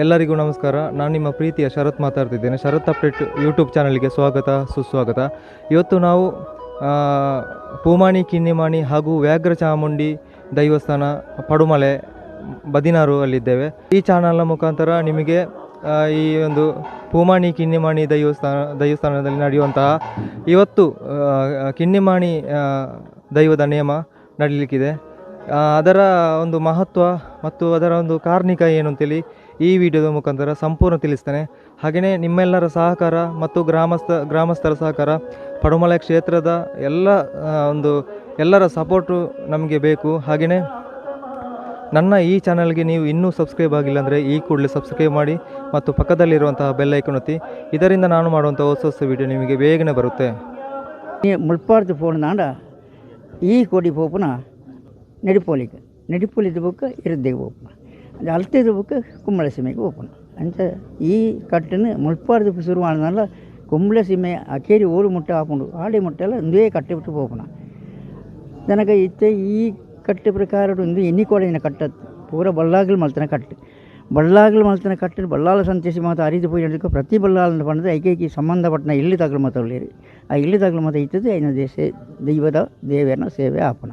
ಎಲ್ಲರಿಗೂ ನಮಸ್ಕಾರ. ನಾನು ನಿಮ್ಮ ಪ್ರೀತಿಯ ಶರತ್ ಮಾತಾಡ್ತಿದ್ದೇನೆ. ಶರತ್ ಅಪ್ಡೇಟ್ ಯೂಟ್ಯೂಬ್ ಚಾನಲ್ಗೆ ಸ್ವಾಗತ ಸುಸ್ವಾಗತ. ಇವತ್ತು ನಾವು ಪೂಮಾಣಿ ಕಿನ್ನಿಮಾಣಿ ಹಾಗೂ ವ್ಯಾಘ್ರ ಚಾಮುಂಡಿ ದೈವಸ್ಥಾನ ಪಡುಮಲೆ ಬದಿನಾರು ಅಲ್ಲಿದ್ದೇವೆ. ಈ ಚಾನಲ್ನ ಮುಖಾಂತರ ನಿಮಗೆ ಈ ಒಂದು ಪೂಮಾಣಿ ಕಿನ್ನಿಮಾಣಿ ದೈವಸ್ಥಾನದಲ್ಲಿ ನಡೆಯುವಂತಹ ಇವತ್ತು ಕಿನ್ನಿಮಾಣಿ ದೈವದ ನೇಮ ನಡೀಲಿಕ್ಕಿದೆ. ಅದರ ಒಂದು ಮಹತ್ವ ಮತ್ತು ಅದರ ಒಂದು ಕಾರಣಿಕ ಏನು ಅಂತೇಳಿ ಈ ವಿಡಿಯೋದ ಮುಖಾಂತರ ಸಂಪೂರ್ಣ ತಿಳಿಸ್ತೇನೆ. ಹಾಗೆಯೇ ನಿಮ್ಮೆಲ್ಲರ ಸಹಕಾರ ಮತ್ತು ಗ್ರಾಮಸ್ಥರ ಸಹಕಾರ, ಪಡುಮಲೆ ಕ್ಷೇತ್ರದ ಎಲ್ಲರ ಸಪೋರ್ಟು ನಮಗೆ ಬೇಕು. ಹಾಗೆಯೇ ನನ್ನ ಈ ಚಾನಲ್ಗೆ ನೀವು ಇನ್ನೂ ಸಬ್ಸ್ಕ್ರೈಬ್ ಆಗಿಲ್ಲ ಅಂದರೆ ಈ ಕೂಡಲೇ ಸಬ್ಸ್ಕ್ರೈಬ್ ಮಾಡಿ ಮತ್ತು ಪಕ್ಕದಲ್ಲಿರುವಂತಹ ಬೆಲ್ ಐಕಾನ್ ಒತ್ತಿ. ಇದರಿಂದ ನಾನು ಮಾಡುವಂಥ ಹೊಸ ವಿಡಿಯೋ ನಿಮಗೆ ಬೇಗನೆ ಬರುತ್ತೆ. ಮುಳ್ಪಾಡ್ದು ಪೋಣಾಂಡ ಈ ಕೋಡಿ ಪೋಪುನ ನೆಡಿಪೋಲಿದ ಬುಕ್ಕ ಇರದ್ದೇಗೆ ಹೋಪುನ ಅದು ಅಲ್ತದ ಬುಕ್ಕ ಕುಂಬಳ ಸೀಮೆಗೆ ಹೋಪುನ ಅಂತ ಈ ಕಟ್ಟನ್ನು ಮುಳ್ಪಾಡ್ದು ಶುರುವಾನಲ್ಲ ಕುಂಬಳ ಸೀಮೆ ಅಕೇರಿ ಓಡು ಮುಟ್ಟೆ ಹಾಕೊಂಡು ಆಡಿ ಮುಟ್ಟೆಲ್ಲ ಒಂದೇ ಕಟ್ಟೆ ಬಿಟ್ಟು ಹೋಪುನ ನನಗೆ ಇತ್ತೆ ಈ ಕಟ್ಟೆ ಪ್ರಕಾರ ಒಂದು ಎನ್ನಿಕೋಡಿನ ಕಟ್ಟದ್ದು ಪೂರ ಬಳ್ಳಾಗಲು ಮಲ್ತನ ಕಟ್ಟು ಬಳ್ಳಾಲ ಸಂತೇಸಿ ಮಾತು ಅರಿದು ಪೋಯಿದ್ದಕ್ಕೆ ಪ್ರತಿ ಬಳ್ಳಾಲನ್ನು ಪಂಡದು ಐಕೈಕಿ ಸಂಬಂಧಪಟ್ಟ ಇಲ್ಲಿ ತಗಲು ಮಾತಾಡಲಿರಿ. ಆ ಇಲ್ಲಿ ತಗಲು ಮಾತು ಇದ್ದದ್ದು ಐನ ದೈವದ ದೇವರನ ಸೇವೆ ಆಪನ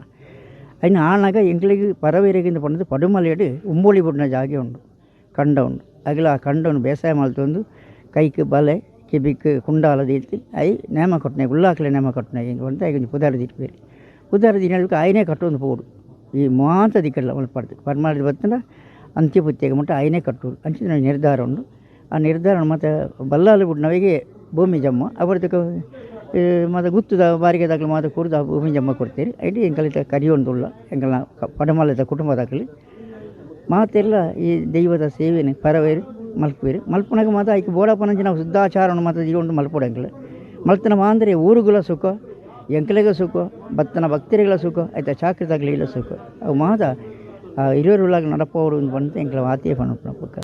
అయిన ఆనాక ఎంకలికి పరవేరేగింది పండుగ పడుమలేడు ఉంబోಳಿ ಬಿಡ್ನ ಜಾಗ ಉಂಡು ಕಂಡ ಉಂಡು ಅಗಲ ಆ ಕಂಡವನ್ನು ಬೇಸಾಯ ಮಾಡ್ತೊಂದು ಕೈക്ക് ಬಲೆ ಕಿಬಿಕ್ ಕುಂಡಾಲ ದೀರ್ತಿ ಐ ನೇಮ ಕೊಟ್ಟನೆ ಉಳ್ಳಾಕಲೆ ನೇಮ ಕೊಟ್ಟನೆ ಅಂತ ಈಗ ಪುದಾರ ದಿಟ್ಟು ಪುದಾರ ದಿನಕ್ಕೆ ಆಯ್ನೇ ಕಟ್ಟೊಂದು ಪೋಡು ಈ ಮಾತ ದಿಕ್ಕಲ್ಲ ಮಲ್ಪಾಡ್ದು ಪರ್ಮಾಡಿದ ಬತ್ತನ ಅಂತ್ಯ ಪುತ್ತೆಗೆ ಮುಟ್ಟ ಆಯ್ನೇ ಕಟ್ಟೋದು ಅಂಚಿನ ನಿರ್ಧಾರ ಉಂಡು. ಆ ನಿರ್ಧಾರ ಮತ್ತು ಬಲ್ಲಾಲು ಬಿಡ್ನವಿಗೆ ಭೂಮಿ ಜಮ್ಮ ಅವರದಕ್ಕೆ ಮತ್ತು ಗುತ್ತದ ಬಾರಿಗೆದಾಗಲಿ ಮಾತು ಕುಡ್ದು ಭೂಮಿ ಜಮ್ಮ ಕೊಡ್ತೀರಿ ಐಟಿ ಎಂಕಲಿತ ಕರಿಯೊಂದುಲ್ಲ ಎಂಕಲ್ನ ಪಡಮಲದ ಕುಟುಂಬದಾಗಲಿ ಮಾತೆಲ್ಲ ಈ ದೈವದ ಸೇವೆನೆ ಪರವೇರಿ ಮಲ್ಪುವೇರಿ ಮಲ್ಪನಾಗ ಮಾತು ಆಯ್ಕೆ ಬೋಡಪ್ಪನಂಚಿ ನಾವು ಶುದ್ಧಾಚಾರವನ್ನು ಮಾತು ಇಕೊಂಡು ಮಲ್ಪೋಡು ಎಂಕಲೆ ಮಲ್ತನ ಮಾಂದರೆ ಊರುಗಳ ಸುಖ ಎಂಕಲೆಗ ಸುಖ ಬತ್ತನ ಭಕ್ತರಿಗಳ ಸುಖ ಆಯ್ತಾ ಚಾಕ್ರದಾಗಲಿ ಇಲ್ಲ ಸುಖ ಅವು ಮಾತ ಹಿರಿಯರುಳಾಗ ನಡಪವರು ಬಂದು ಎಂಕಲ ಮಾತೇ ಪಕ್ಕ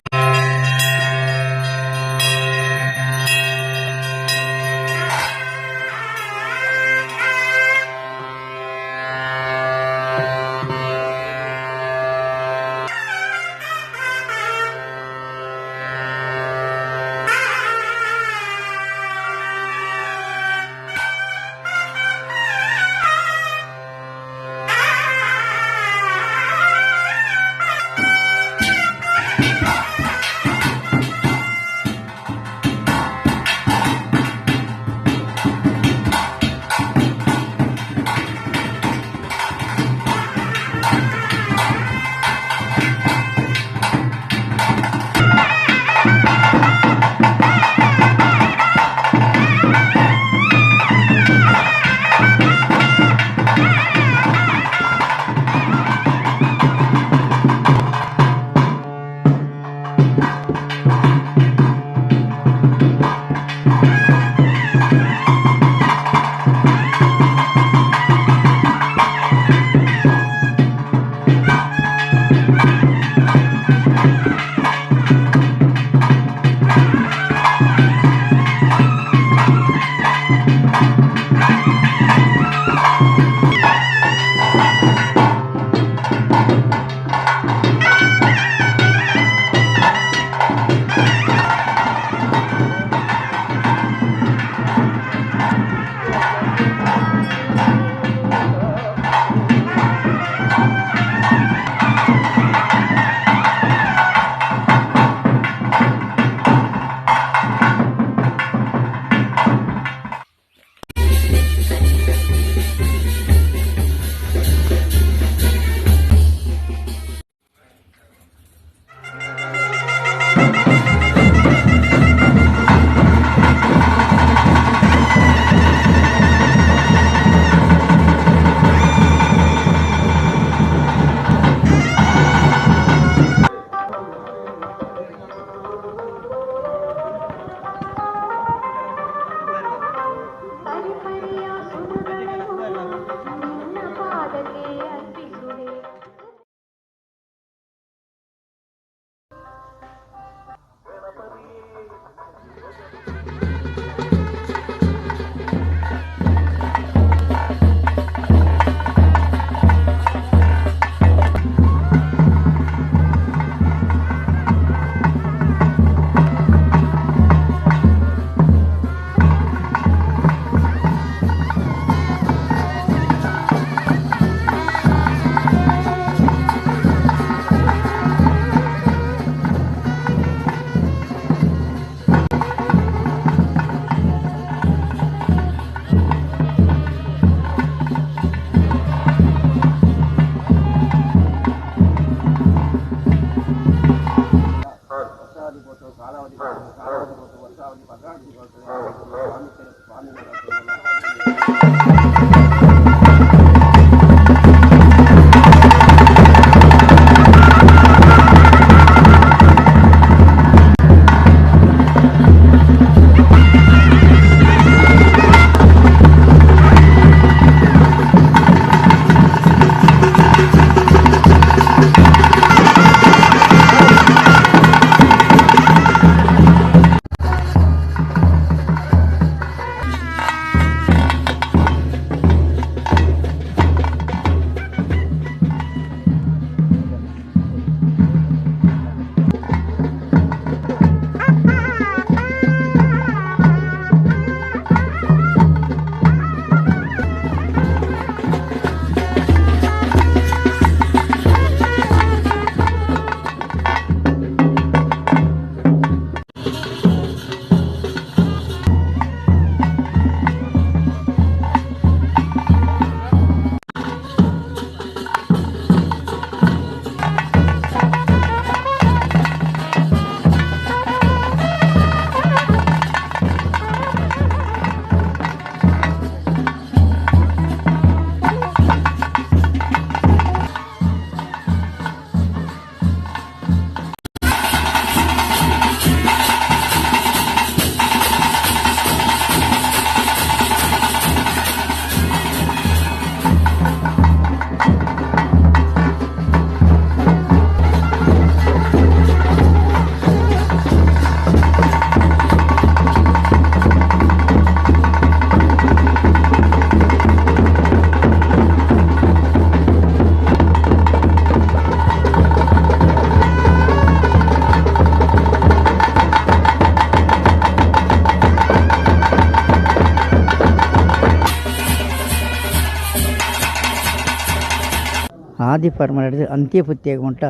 ఆది పరమనేది అంత్యపుత్యేగ ఉంట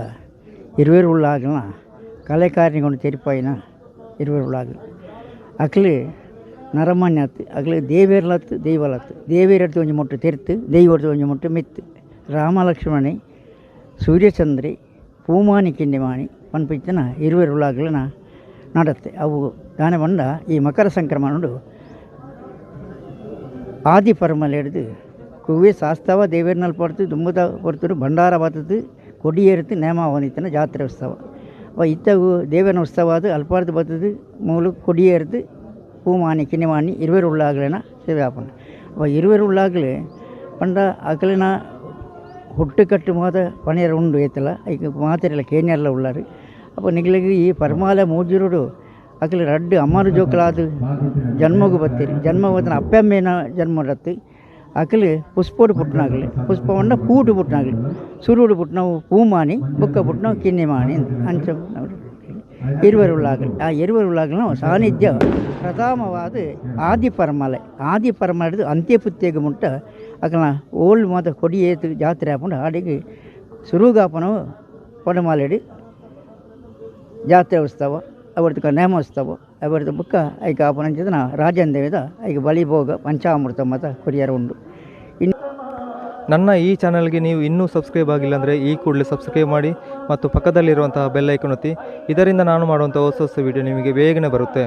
20 உள்ளாகனா கலைக்காரனி கொண்டு தெரிப்பாயினா 20 உள்ளாக அக்களு நரமான்யாத்து அக்களு தேவேர்லத்து தெய்வலத்து தேவேர் எடுத்து கொஞ்சம் மட்டும் தெருத்து தெய்வம் எடுத்து கொஞ்சம் மட்டும் மித்து ರಾಮಲಕ್ಷ್ಮಣಿ ಸೂರ್ಯಚಂದ್ರಿ ಪೂಮಾನಿ ಕಿಂಡಿಮಾಣಿ ಪನ್ಪಿಚ್ಚಿನ 20 உள்ளாಗಲನ ನಡತ್ತೆ ಅವು ದಾನೆ ಬಂದ ಈ ಮಕರ ಸಂಕ್ರಮಣ ಆದಿ ಪರಮಲ್ಲಿ ಹಿಡಿದು ಕುವ್ವೆ ಶಾಸ್ತ್ರವ ದೇವೇರ್ನಲ್ಲಿ ಪಡ್ತು ದುಂಬದ ಹೊರತು ಭಂಡಾರ ಬರ್ತದೆ ಕೊಡಿಯೇರಿತು ನೇಮ ಹೊಂದಿತ್ತನ ಜಾತ್ರೆ ಉತ್ಸವ ಅವ ಇತ್ತವು ದೇವನ ಉತ್ಸವ ಅದು ಅಲ್ಪಾರ್ದು ಬರ್ತದೆ ಮೂಲು ಕೊಡಿಯೇರಿತು ಪೂಮಾನಿ ಕಿಣಿಮಾನಿ 20 உள்ளாகಲನ ಸೇವಾಪನ ಅವ 20 உள்ளாಗಲೇ ಪಂಡ ಅಕಲಿನ ಹುಟ್ಟುಕಟ್ಟು ಮಾದ ಪಣಿಯರ ಉಂಡು ಏತಲ್ಲ ಈಗ ಮಾತೆರೆಲ್ಲ ಕೇನ್ಯಲ್ಲ ಉಳ್ಳಾರು ಅಪ್ಪ ನಿಗ್ಲಿಗೆ ಈ ಪರಮಾಲ ಮೂಜುರುಡು ಅಕಲಿ ರಡ್ಡು ಅಮ್ಮರು ಜೋಕಲಾದು ಜನ್ಮಗೂ ಬತ್ತೀರಿ ಜನ್ಮ ಹೋದ ಅಪ್ಪಮ್ಮೇನ ಜನ್ಮ ರತ್ತು ಅಕಲಿ ಪುಷ್ಪೋಡು ಪುಟ್ಟನಾಗಲಿ ಪುಷ್ಪವನ್ನ ಪೂಡು ಪುಟ್ಟನಾಗಲಿ ಸುರುಡು ಪುಟ್ಟನವು ಪೂಮಾನಿ ಬುಕ್ಕ ಪುಟ್ಟನವು ಕಿನ್ನಿಮಾನಿ ಅಂಚ 20 உள்ளாಗಲಿ ಆ 20 உள்ளாಗಲೂ ಸಾನ್ನಿಧ್ಯ ಪ್ರಥಮವಾದ ಆದಿ ಪರಮಲೆ ಆದಿ ಪರಮ ಹಿಡಿದು ಅಂತ್ಯಪುತ್ಯಗ ಮುಟ್ಟ ಅಕಲ ಓಲ್ಡ್ ಮಾತ ಕೊಡಿ ಏತು ಜಾತ್ರೆ ಹಾಕೊಂಡು ಹಾಡಿಗೆ ಸುರುಗಾಪನವು ಪಡಮಾಲೆಡಿ ಜಾತ್ರೆ ಉತ್ಸವ ಅವರದ್ದು ನೇಮೋತ್ಸವ ಅವರದ್ದು ಬುಕ್ಕ ಐಕ ಆಪನ ಅಂಚಿದ ರಾಜಂದೇವಿದ ಐಕ ಬಲಿಭೋಗ ಪಂಚಾಮೃತ ಮತ ಕೊರಿಯರ ಉಂಡು. ನನ್ನ ಈ ಚಾನಲ್ಗೆ ನೀವು ಇನ್ನೂ ಸಬ್ಸ್ಕ್ರೈಬ್ ಆಗಿಲ್ಲ ಅಂದರೆ ಈ ಕೂಡಲೇ ಸಬ್ಸ್ಕ್ರೈಬ್ ಮಾಡಿ ಮತ್ತು ಪಕ್ಕದಲ್ಲಿರುವಂತಹ ಬೆಲ್ ಐಕಾನ್ ಒತ್ತಿ. ಇದರಿಂದ ನಾನು ಮಾಡುವಂಥ ಹೊಸ ಹೊಸ ವಿಡಿಯೋ ನಿಮಗೆ ಬೇಗನೆ ಬರುತ್ತೆ.